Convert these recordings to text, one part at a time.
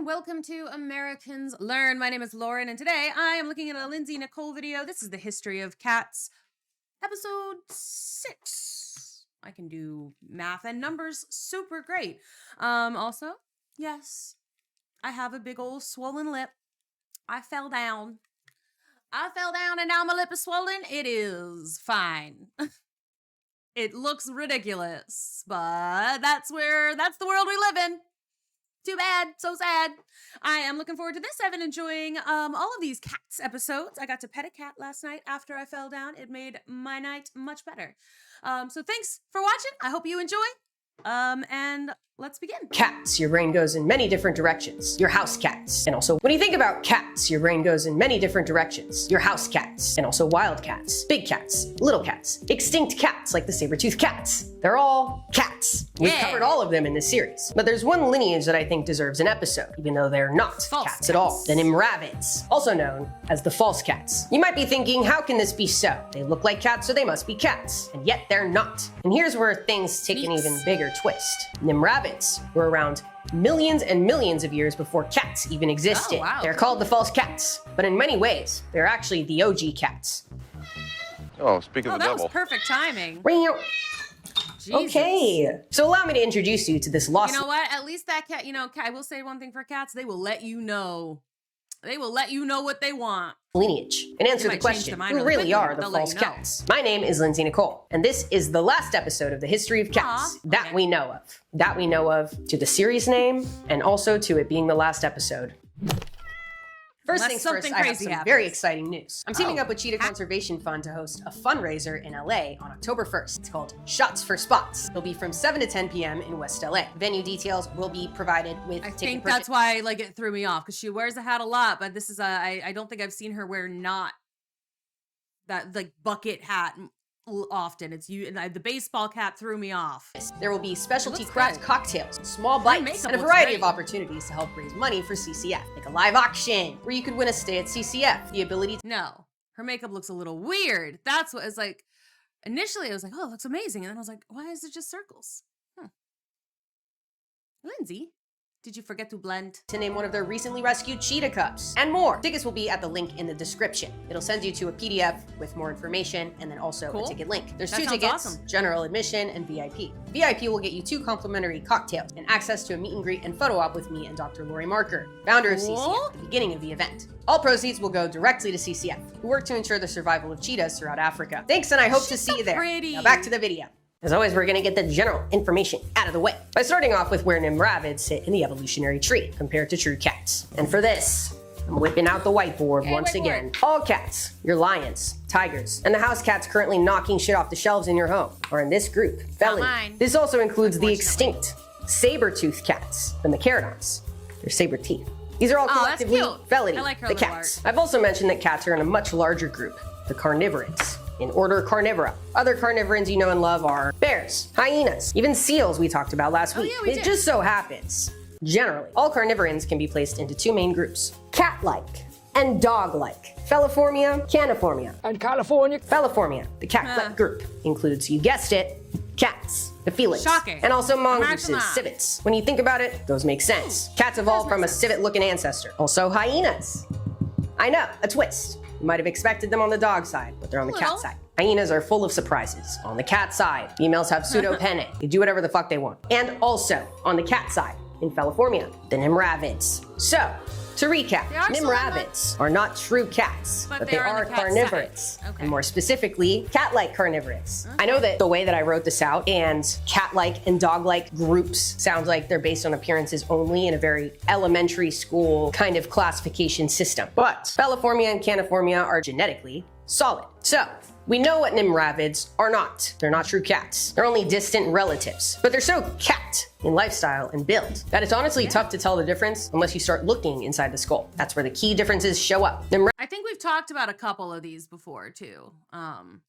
welcome to Americans Learn. My name is Lauren, and today I am looking at a Lindsay Nikole video. This is the history of cats, episode 6. I can do math and numbers super great. Also, yes, I have a big old swollen lip. I fell down and now my lip is swollen. It is fine. It looks ridiculous, but that's the world we live in. Too bad. So sad. I am looking forward to this. I've been enjoying all of these cats episodes. I got to pet a cat last night after I fell down. It made my night much better. So thanks for watching. I hope you enjoy. And let's begin. Cats, your brain goes in many different directions. Your house cats. And also, when you think about cats, your brain goes in many different directions. Your house cats. And also wild cats. Big cats. Little cats. Extinct cats, like the saber-toothed cats. They're all cats. We've covered all of them in this series. But there's one lineage that I think deserves an episode, even though they're not cats at all. The Nimravids, also known as the false cats. You might be thinking, how can this be so? They look like cats, so they must be cats. And yet they're not. And here's where things take an even bigger twist. Nimravids were around millions and millions of years before cats even existed. Oh, wow. They're called the false cats, but in many ways, they're actually the OG cats. Oh, speak of the devil. That was perfect timing. Jesus. Okay, so allow me to introduce you to this lost... You know what? At least that cat, I will say one thing for cats. They will let you know. They will let you know what they want. lineage and answer the question, who really are the false cats? My name is Lindsay Nikole, and this is the last episode of the history of cats that we know of. That we know of, to the series name, and also to it being the last episode. First things first, I have some very exciting news. I'm teaming up with Cheetah Conservation Fund to host a fundraiser in LA on October 1st. It's called Shots for Spots. It'll be from 7 to 10 p.m. in West LA. Venue details will be provided with I think that's why it threw me off, because she wears the hat a lot, but this is I don't think I've seen her wear not that bucket hat often. It's you, and the baseball cap threw me off. There will be specialty craft cocktails, small bites, and a variety of opportunities to help raise money for CCF, like a live auction where you could win a stay at CCF, the ability to... No, her makeup looks a little weird. That's what it's like. Initially, I was like, oh, it looks amazing. And then I was like, why is it just circles? Lindsay, did you forget to blend? To name one of their recently rescued cheetah cubs, and more. Tickets will be at the link in the description. It'll send you to a PDF with more information, and then also a ticket link. There's 2 tickets, general admission and VIP. VIP will get you 2 complimentary cocktails and access to a meet and greet and photo op with me and Dr. Lori Marker, founder of CCF, at the beginning of the event. All proceeds will go directly to CCF, who work to ensure the survival of cheetahs throughout Africa. Thanks, and I hope to see you there. Now back to the video. As always, we're gonna get the general information out of the way by starting off with where Nimravids sit in the evolutionary tree compared to true cats. And for this, I'm whipping out the whiteboard once again. All cats, your lions, tigers, and the house cats currently knocking shit off the shelves in your home are in this group, felid. This also includes the extinct saber-toothed cats from the Caradons. They're saber teeth. These are all collectively felid, the cats. I've also mentioned that cats are in a much larger group, the carnivorids. In order Carnivora. Other carnivores you know and love are bears, hyenas, even seals we talked about last week. It just so happens, generally, all carnivorans can be placed into 2 main groups. Cat-like and dog-like. Feliformia, Caniformia. And California. Feliformia, the cat-like group, includes, you guessed it, cats, the Helix. Shocking. And also mongooses, civets. When you think about it, those make sense. Cats evolved from a civet-looking ancestor. Also hyenas. I know, a twist. You might have expected them on the dog side, but they're on the cat side. Hyenas are full of surprises. On the cat side, females have pseudopene. They do whatever the fuck they want. And also, on the cat side, in Feliformia, the Nimravids. So, to recap, Nimravids are not true cats, but they are carnivores. And more specifically, cat-like carnivores. I know that the way that I wrote this out and cat-like and dog-like groups sounds like they're based on appearances only in a very elementary school kind of classification system. But Feliformia and Caniformia are genetically solid. So, we know what Nimravids are not. They're not true cats. They're only distant relatives. But they're so cat in lifestyle and build that it's honestly tough to tell the difference unless you start looking inside the skull. That's where the key differences show up. I think we've talked about a couple of these before too. The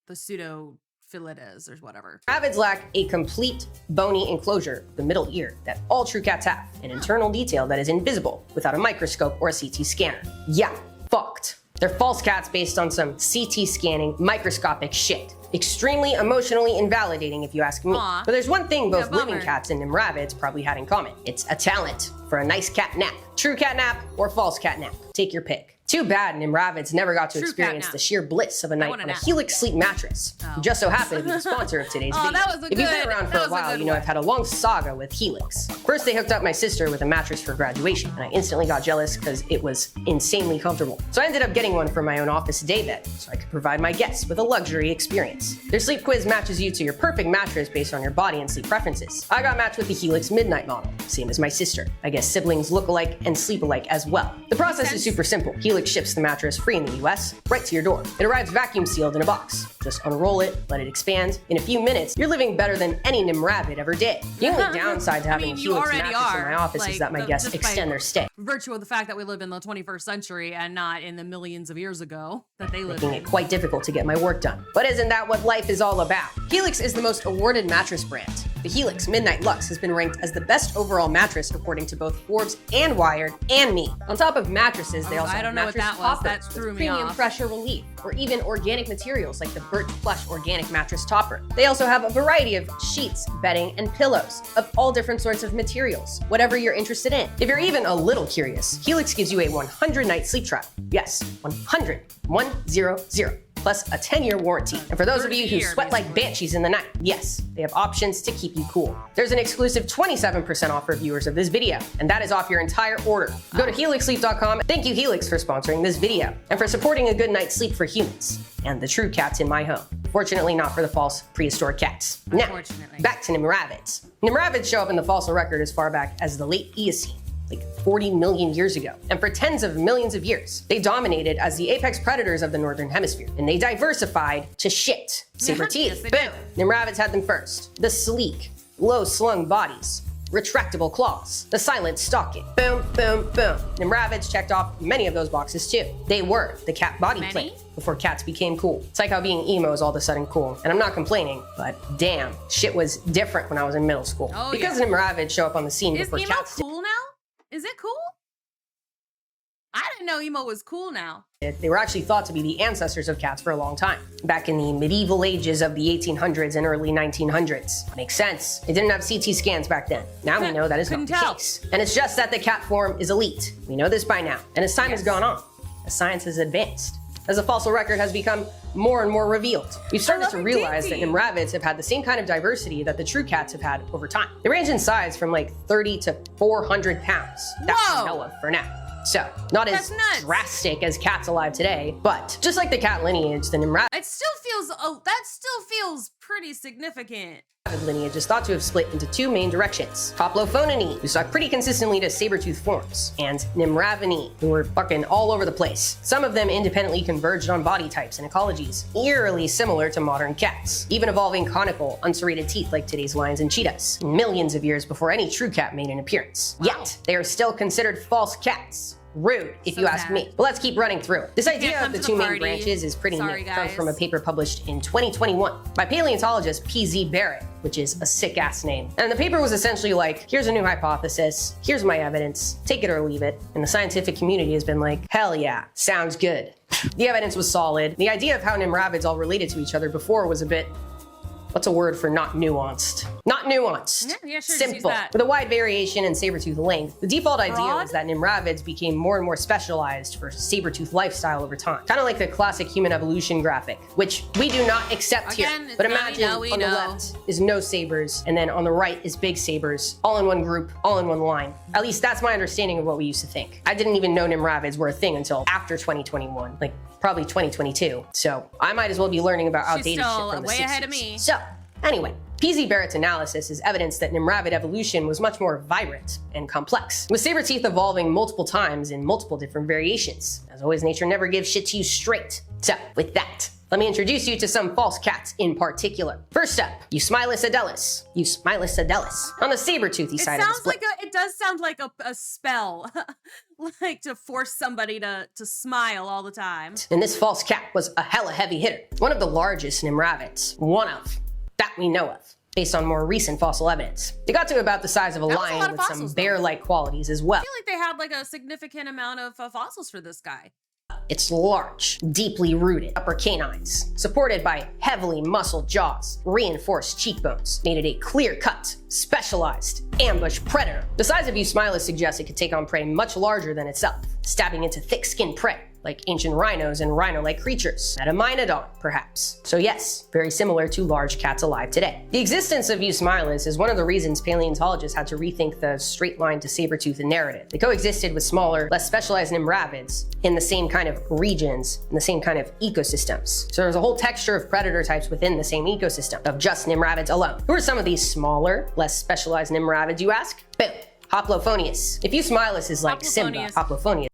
Barbourofelids or whatever. Nimravids lack a complete bony enclosure, the middle ear, that all true cats have. An internal detail that is invisible without a microscope or a CT scanner. Yeah, fucked. They're false cats based on some CT scanning microscopic shit. Extremely emotionally invalidating if you ask me. Aw. But there's one thing both bummer. living cats and Nimravids probably had in common. It's a talent for a nice cat nap. True cat nap or false cat nap. Take your pick. Too bad Nimravids never got to True experience cat the nap. sheer bliss of a night want a on a nap. Helix sleep mattress. Oh. Who just so happened to be the sponsor of today's Oh, video. that was a If you've been good- around that for a was a while, good you know one. I've had a long saga with Helix. First, they hooked up my sister with a mattress for graduation, and I instantly got jealous because it was insanely comfortable. So I ended up getting one for my own office daybed, so I could provide my guests with a luxury experience. Their sleep quiz matches you to your perfect mattress based on your body and sleep preferences. I got matched with the Helix Midnight model, same as my sister. I guess siblings look alike and sleep alike as well. The process is super simple. Helix ships the mattress free in the US, right to your door. It arrives vacuum sealed in a box. Just unroll it, let it expand. In a few minutes, you're living better than any Nimravid ever did. The only downside to having a you Helix already mattress in are, my office like, is that my guests just by extend their stay, virtue of the fact that we live in the 21st century and not in the millions of years ago that they lived making in. it quite difficult to get my work done. But isn't that what life is all about? Helix is the most awarded mattress brand. The Helix Midnight Luxe has been ranked as the best overall mattress according to both Forbes and Wired and me. On top of mattresses, they Oh, also I have don't know what mattress that was. toppers That with threw me premium off. pressure relief, or even organic materials like the Birch Plush Organic Mattress Topper. They also have a variety of sheets, bedding, and pillows of all different sorts of materials, whatever you're interested in. If you're even a little curious, Helix gives you a 100-night sleep trial. Yes, 100, 100. Plus a 10-year warranty. And for those of you who 30 year, sweat like basically. banshees in the night, yes, they have options to keep you cool. There's an exclusive 27% off for viewers of this video, and that is off your entire order. Go to helixsleep.com. Thank you, Helix, for sponsoring this video and for supporting a good night's sleep for humans and the true cats in my home. Fortunately, not for the false prehistoric cats. Now, Unfortunately. back to Nimravids. Nimravids show up in the fossil record as far back as the late Eocene, like 40 million years ago. And for tens of millions of years, they dominated as the apex predators of the Northern Hemisphere. And they diversified to shit. Saber teeth, Yes, they boom. did. Nimravids had them first. The sleek, low-slung bodies. Retractable claws, the silent stalking. Boom, boom, boom. Nimravids checked off many of those boxes too. They were the cat body Many? plate before cats became cool. It's like how being emo is all of a sudden cool. And I'm not complaining, but damn, shit was different when I was in middle school. Oh, because yeah. Nimravids show up on the scene Is before emo cats did. cool now? Is it cool? I didn't know emo was cool now. They were actually thought to be the ancestors of cats for a long time, back in the medieval ages of the 1800s and early 1900s. Makes sense. They didn't have CT scans back then. Now we know that is not Couldn't the tell. case. And it's just that the cat form is elite. We know this by now. And as time has gone on, as science has advanced, as the fossil record has become more and more revealed, we've started love to her realize that dainty. Nimravids have had the same kind of diversity that the true cats have had over time. They range in size from like 30 to 400 pounds. That's what Whoa. we know of for now. So, not as That's nuts. drastic as cats alive today, but just like the cat lineage, the Nimravid It still feels, oh, that still feels pretty significant. lineage is thought to have split into two main directions. Hoplophonini, who stuck pretty consistently to saber-tooth forms, and Nimravini, who were fucking all over the place. Some of them independently converged on body types and ecologies, eerily similar to modern cats, even evolving conical, unserrated teeth like today's lions and cheetahs, millions of years before any true cat made an appearance. Wow. Yet, they are still considered false cats. Rude, if So you ask sad. me. But let's keep running through it. This idea come of the to the two main party. branches is pretty Sorry, new. It comes guys. from a paper published in 2021 by paleontologist P.Z. Barrett, which is a sick-ass name. And the paper was essentially like, here's a new hypothesis, here's my evidence, take it or leave it. And the scientific community has been like, hell yeah, sounds good. The evidence was solid. The idea of how Nimravids all related to each other before was a bit, what's a word for not nuanced? Not nuanced. Yeah, sure, just use Simple. that. With a wide variation in saber-tooth length, the default idea Broad? was that Nimravids became more and more specialized for saber-tooth lifestyle over time. Kind of like the classic human evolution graphic, which we do not accept Again, here. it's But not, imagine we on the know. left is no sabers, and then on the right is big sabers, all in one group, all in one line. At least that's my understanding of what we used to think. I didn't even know Nimravids were a thing until after 2021, like probably 2022. So I might as well be learning about She's outdated still shit from the way 60s. ahead of me. So, anyway, P.Z. Barrett's analysis is evidence that Nimravid evolution was much more vibrant and complex, with saber teeth evolving multiple times in multiple different variations. As always, nature never gives shit to you straight. So, with that, let me introduce you to some false cats in particular. First up, Eusmilus adelis. Eusmilus adelis. On the saber-toothy It side of the sounds split. like it does sound like a spell, like to force somebody to smile all the time. And this false cat was a hella heavy hitter. One of the largest Nimravids. One of. That we know of, based on more recent fossil evidence. They got to about the size of a That was a lot lion of with some fossils, though. bear-like qualities as well. I feel like they had like a significant amount of fossils for this guy. It's large, deeply rooted upper canines, supported by heavily muscled jaws, reinforced cheekbones, made it a clear-cut, specialized ambush predator. The size of Eusmilus suggests it could take on prey much larger than itself, stabbing into thick-skinned prey, like ancient rhinos and rhino-like creatures, Metaminodon, perhaps. So yes, very similar to large cats alive today. The existence of Eusmilus is one of the reasons paleontologists had to rethink the straight-line to saber-tooth narrative. They coexisted with smaller, less specialized Nimravids in the same kind of regions, in the same kind of ecosystems. So there's a whole texture of predator types within the same ecosystem of just Nimravids alone. Who are some of these smaller, less specialized Nimravids, you ask? Boom, Hoplophonius. If Eusmilus is like Simba, Hoplophonius.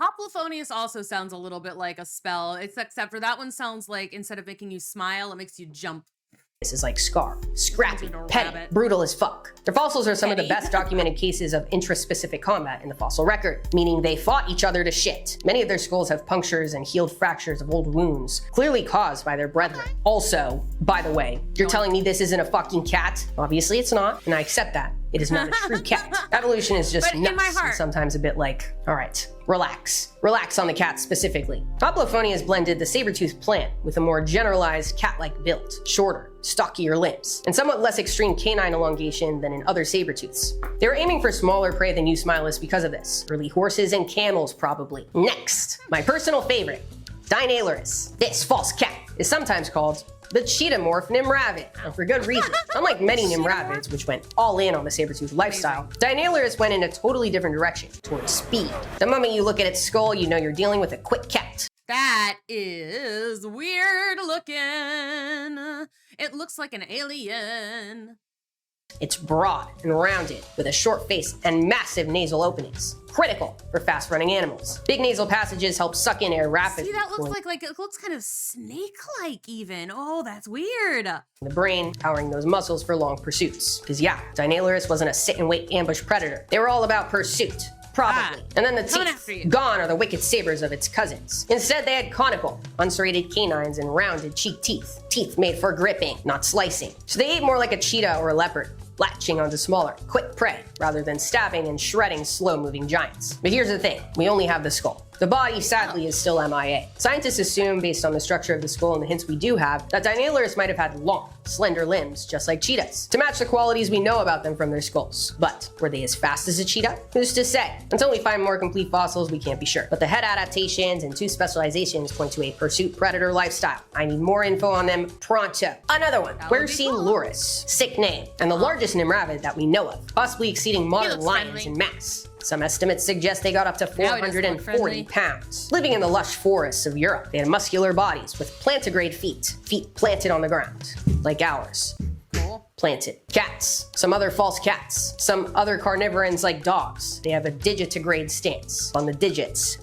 Hoplophonius also sounds a little bit like a spell, except for that one sounds like instead of making you smile, it makes you jump. This is like Scar, scrappy, petty, brutal as fuck. Their fossils are some of the best documented cases of intraspecific combat in the fossil record, meaning they fought each other to shit. Many of their skulls have punctures and healed fractures of old wounds, clearly caused by their brethren. Also, by the way, you're telling me this isn't a fucking cat? Obviously it's not, and I accept that. It is not a true cat. Evolution is just nuts and sometimes a bit like, all right, relax. Relax on the cat specifically. Hoplophonius blended the saber-toothed plant with a more generalized cat-like build, shorter, stockier limbs, and somewhat less extreme canine elongation than in other saber-tooths. They were aiming for smaller prey than Eusmilus because of this. Early horses and camels, probably. Next, my personal favorite, Deinalurus. This false cat is sometimes called the cheetah morph Nimravid, and for good reason. Unlike many Nimravids, which went all in on the saber-tooth lifestyle, Deinalurus went in a totally different direction, towards speed. The moment you look at its skull, you know you're dealing with a quick cat. That is weird looking. It looks like an alien. It's broad and rounded, with a short face and massive nasal openings. Critical for fast-running animals. Big nasal passages help suck in air rapidly. See, that looks like it looks kind of snake-like even. Oh, that's weird. The brain powering those muscles for long pursuits. Because yeah, Deinalurus wasn't a sit-and-wait ambush predator. They were all about pursuit. Probably. And then the teeth. Gone are the wicked sabers of its cousins. Instead, they had conical, unserrated canines and rounded cheek teeth. Teeth made for gripping, not slicing. So they ate more like a cheetah or a leopard, latching onto smaller, quick prey, rather than stabbing and shredding slow-moving giants. But here's the thing, we only have the skull. The body, sadly, is still MIA. Scientists assume, based on the structure of the skull and the hints we do have, that Deinalurus might have had long, slender limbs, just like cheetahs, to match the qualities we know about them from their skulls. But were they as fast as a cheetah? Who's to say? Until we find more complete fossils, we can't be sure. But the head adaptations and tooth specializations point to a pursuit predator lifestyle. I need more info on them pronto. Another one, Quercylurus. Sick name, and the largest Nimravid that we know of, possibly exceeding modern lions in mass. Some estimates suggest they got up to 440 pounds. Living in the lush forests of Europe, they had muscular bodies with plantigrade feet. Feet planted on the ground, like ours. Planted. Cats. Some other false cats. Some other carnivorans like dogs. They have a digitigrade stance on the digits.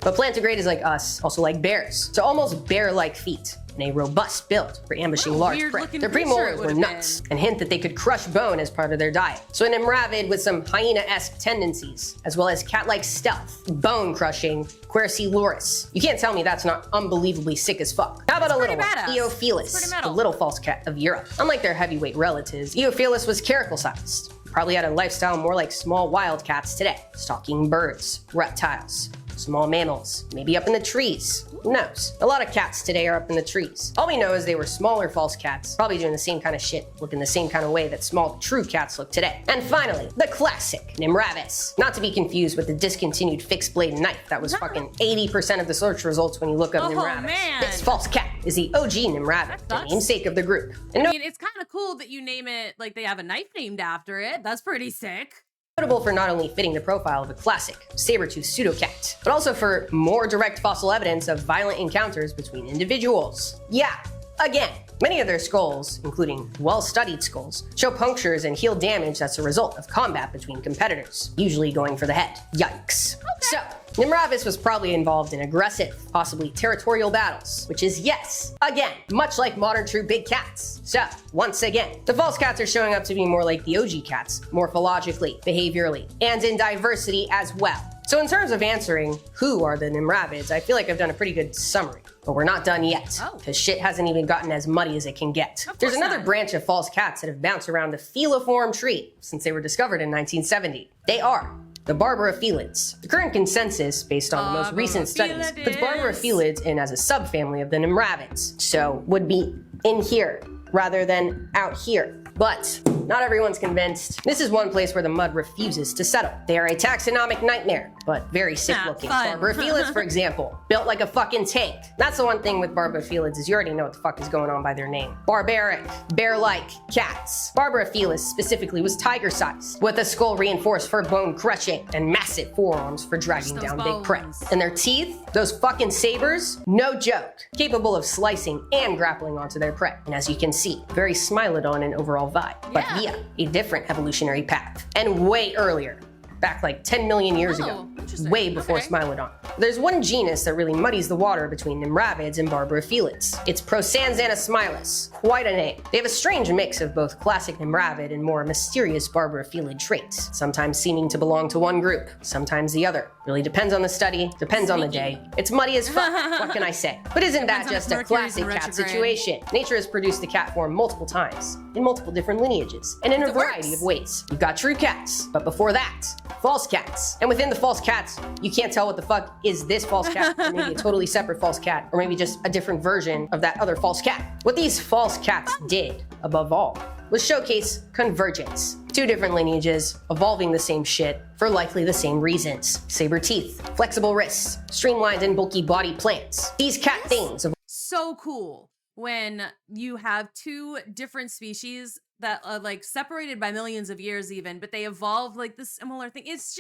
But plantigrade is like us, also like bears. So almost bear-like feet. And a robust build for ambushing large prey. Their premolars were nuts and hint that they could crush bone as part of their diet. So an Nimravid with some hyena-esque tendencies, as well as cat-like stealth, bone-crushing Quercylurus. You can't tell me that's not unbelievably sick as fuck. How about a little one? Eofelis, the little false cat of Europe. Unlike their heavyweight relatives, Eofelis was caracal-sized. Probably had a lifestyle more like small wildcats today, stalking birds, reptiles, small mammals, maybe up in the trees. Who knows? A lot of cats today are up in the trees. All we know is they were smaller false cats, probably doing the same kind of shit, looking the same kind of way that small true cats look today. And finally, the classic Nimravis. Not to be confused with the discontinued fixed blade knife that was fucking 80% of the search results when you look up Nimravis. Man. This false cat is the OG Nimravid, the namesake of the group. And I mean, it's kind of cool that you name it like they have a knife named after it. That's pretty sick. Notable for not only fitting the profile of a classic saber-tooth pseudocat, but also for more direct fossil evidence of violent encounters between individuals. Yeah, again, many of their skulls, including well-studied skulls, show punctures and heal damage that's a result of combat between competitors, usually going for the head. Yikes. Okay. So, Nimravis was probably involved in aggressive, possibly territorial battles, which is, yes, again, much like modern true big cats. So, once again, the false cats are showing up to be more like the OG cats, morphologically, behaviorally, and in diversity as well. So in terms of answering who are the Nimravids, I feel like I've done a pretty good summary. But we're not done yet, because shit hasn't even gotten as muddy as it can get. There's another branch of false cats that have bounced around the feliform tree since they were discovered in 1970. They are the Barbourofelids. The current consensus, based on the most recent studies, puts Barbourofelids in as a subfamily of the Nimravids, so would be in here rather than out here. But not everyone's convinced. This is one place where the mud refuses to settle. They are a taxonomic nightmare, but very sick looking. Barbourofelids, for example, built like a fucking tank. That's the one thing with Barbourofelids is you already know what the fuck is going on by their name. Barbaric, bear-like cats. Barbourofelids specifically was tiger-sized, with a skull reinforced for bone crushing and massive forearms for dragging down big prey. And their teeth, those fucking sabers, no joke, capable of slicing and grappling onto their prey. And as you can see, very smilodon and overall vibe, but via a different evolutionary path, and way earlier, back like 10 million years ago, way before Smilodon. There's one genus that really muddies the water between Nimravids and Barbourofelids. It's Prosanzana smilus, quite a name. They have a strange mix of both classic Nimravid and more mysterious Barbourofelids traits, sometimes seeming to belong to one group, sometimes the other. Really depends on the study, depends on the day. It's muddy as fuck, what can I say? But isn't that just a classic cat situation? Nature has produced the cat form multiple times, in multiple different lineages, and in a variety of ways. You've got true cats, but before that, false cats. And within the false cats, you can't tell what the fuck is this false cat, or maybe a totally separate false cat, or maybe just a different version of that other false cat. What these false cats did, above all, was showcase convergence. Two different lineages, evolving the same shit for likely the same reasons. Saber teeth, flexible wrists, streamlined and bulky body plans. These cat things. So cool when you have two different species that are like separated by millions of years even, but they evolve like this similar thing. It's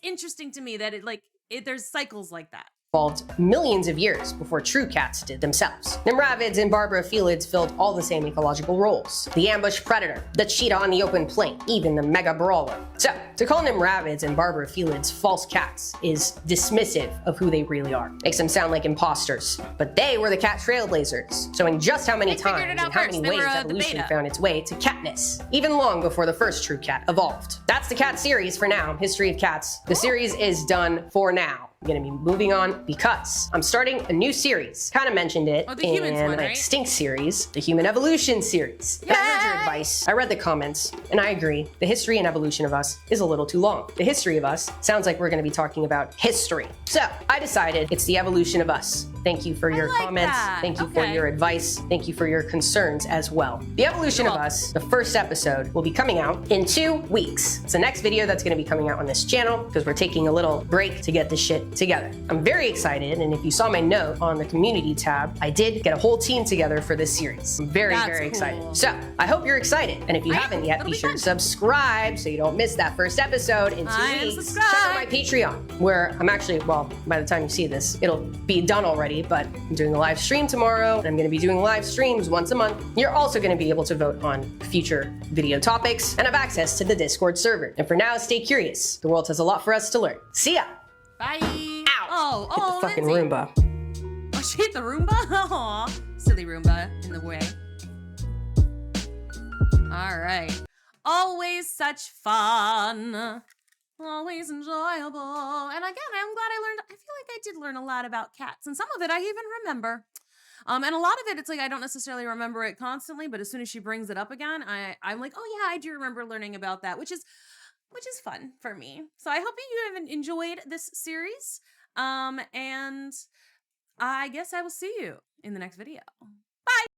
interesting to me that there's cycles like that. Evolved millions of years before true cats did themselves. Nimravids and Barbourofelids filled all the same ecological roles. The ambush predator, the cheetah on the open plain, even the mega brawler. So, to call Nimravids and Barbourofelids false cats is dismissive of who they really are. Makes them sound like imposters. But they were the cat trailblazers, showing just how many times and how many ways evolution found its way to catness, even long before the first true cat evolved. That's the cat series for now, History of Cats. The series is done for now. I'm gonna be moving on because I'm starting a new series. Kind of mentioned it in my Extinct series, the Human Evolution series. And I heard your advice, I read the comments, and I agree. The history and evolution of us is a little too long. The history of us sounds like we're gonna be talking about history. So I decided it's the evolution of us. Thank you for your comments. Thank you for your advice. Thank you for your concerns as well. The evolution of us, the first episode, will be coming out in 2 weeks. It's the next video that's gonna be coming out on this channel because we're taking a little break to get this shit together. I'm very excited, and if you saw my note on the community tab, I did get a whole team together for this series. I'm very excited. So I hope you're excited, and if you haven't yet, be sure to subscribe so you don't miss that first episode in 2 weeks. Check out my Patreon, where I'm actually, well, by the time you see this, it'll be done already, but I'm doing a live stream tomorrow, and I'm going to be doing live streams once a month. You're also going to be able to vote on future video topics and have access to the Discord server. And for now, stay curious. The world has a lot for us to learn. See ya! Bye! Ow! Oh, Hit the fucking Lindsay. Roomba. Oh, she hit the Roomba? Aw, silly Roomba in the way. All right. Always such fun. Always enjoyable. And again, I'm glad I feel like I did learn a lot about cats, and some of it I even remember. And a lot of it, it's like I don't necessarily remember it constantly, but as soon as she brings it up again, I'm like, oh yeah, I do remember learning about that, which is fun for me. So I hope you have enjoyed this series. And I guess I will see you in the next video.